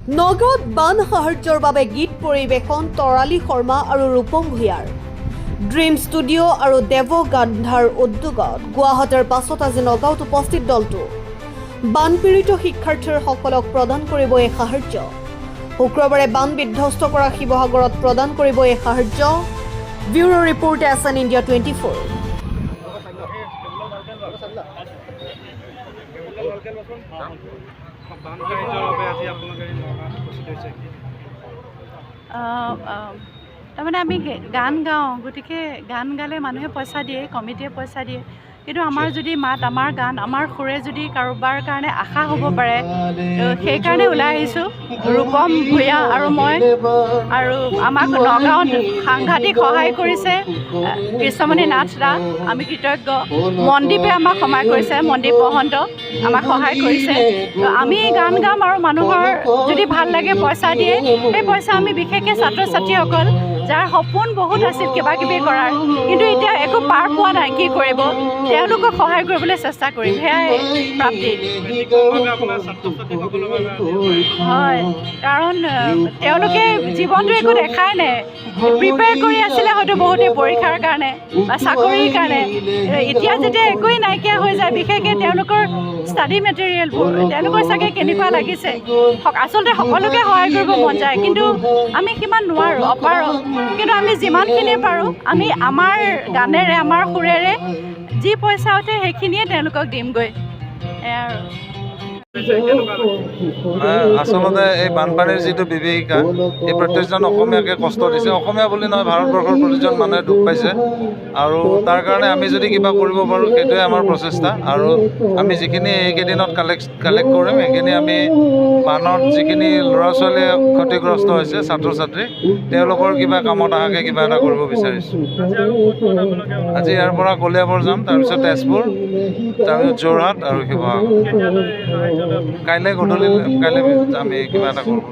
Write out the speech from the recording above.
নগাঁৱত বান সাহায্যৰ বাবে গীত পৰিৱেশন তৰালী শৰ্মা আৰু ৰূপম ভূঞাৰ ড্ৰিম ষ্টুডিঅ' আৰু দেৱ গান্ধাৰ উদ্যোগত গুৱাহাটীৰ পাছত আজি নগাঁৱত উপস্থিত দলটো বানপীড়িত শিক্ষাৰ্থীসকলক প্ৰদান কৰিব এই সাহায্য। শুক্ৰবাৰে বান বিধ্বস্ত কৰা শিৱসাগৰত প্ৰদান কৰিব এই সাহায্য। Bureau report SN India 24। তাৰমানে আমি গান গাওঁ, গতিকে গান গালে মানুহে পইচা দিয়ে, কমিটিয়ে পইচা দিয়ে, কিন্তু আমাৰ যদি মাত, আমাৰ গান, আমাৰ সুৰে যদি কাৰোবাৰ কাৰণে আশা হ'ব পাৰে, সেইকাৰণে ওলাই আহিছোঁ। ৰূপম ভূঞা আৰু মই, আৰু আমাক নগাঁৱত সাংঘাতিক সহায় কৰিছে কৃষ্ণমণি নাথ দা, আমি কৃতজ্ঞ। মনদ্বীপে আমাক সহায় কৰিছে, মনদ্বীপ মহন্ত আমাক সহায় কৰিছে। আমি গান গাম আৰু মানুহৰ যদি ভাল লাগে পইচা দিয়ে, সেই পইচা আমি বিশেষকৈ ছাত্ৰ ছাত্ৰীসকল যাৰ সপোন বহুত আছিল কিবা কিবি কৰাৰ, কিন্তু এতিয়া একো পাৰ পোৱা নাই, কি কৰিব, তেওঁলোকক সহায় কৰিবলৈ চেষ্টা কৰিম, সেয়াই প্ৰাপ্তি। হয়, কাৰণ তেওঁলোকে জীৱনটো একো দেখাই নাই, প্ৰিপেয়াৰ কৰি আছিলে হয়তো বহুতে পৰীক্ষাৰ কাৰণে বা চাকৰিৰ কাৰণে। এতিয়া যেতিয়া একোৱেই নাইকিয়া হৈ যায়, বিশেষকৈ তেওঁলোকৰ ষ্টাডি মেটেৰিয়েলবোৰ, তেওঁলোকৰ চাগে কেনেকুৱা লাগিছে। আচলতে সকলোকে সহায় কৰিব মন যায়, কিন্তু আমি সিমান নোৱাৰোঁ, অপাৰোঁ। কিন্তু আমি যিমানখিনি পাৰোঁ, আমি আমাৰ গানেৰে, আমাৰ সুৰেৰে যি পইচা উঠে সেইখিনিয়ে তেওঁলোকক দিমগৈ। আৰু আচলতে এই বানপানীৰ যিটো বিভীষিকা, এই প্ৰত্যেকজন অসমীয়াকে কষ্ট দিছে। অসমীয়া বুলি নহয়, ভাৰতবৰ্ষৰ প্ৰতিজন মানুহে দুখ পাইছে, আৰু তাৰ কাৰণে আমি যদি কিবা কৰিব পাৰোঁ, সেইটোৱে আমাৰ প্ৰচেষ্টা। আৰু আমি যিখিনি এইকেইদিনত কালেক্ট কৰিম, সেইখিনি আমি বানত যিখিনি ল'ৰা ছোৱালীয়ে ক্ষতিগ্ৰস্ত হৈছে, ছাত্ৰ ছাত্ৰী, তেওঁলোকৰ কিবা কামত অহাকৈ কিবা এটা কৰিব বিচাৰিছোঁ। আজি ইয়াৰ পৰা কলিয়াবৰ যাম, তাৰপিছত তেজপুৰ, তাৰপিছত যোৰহাট আৰু শিৱসাগৰ। কাইলৈ গধূলি আমি কিবা এটা কৰোঁ।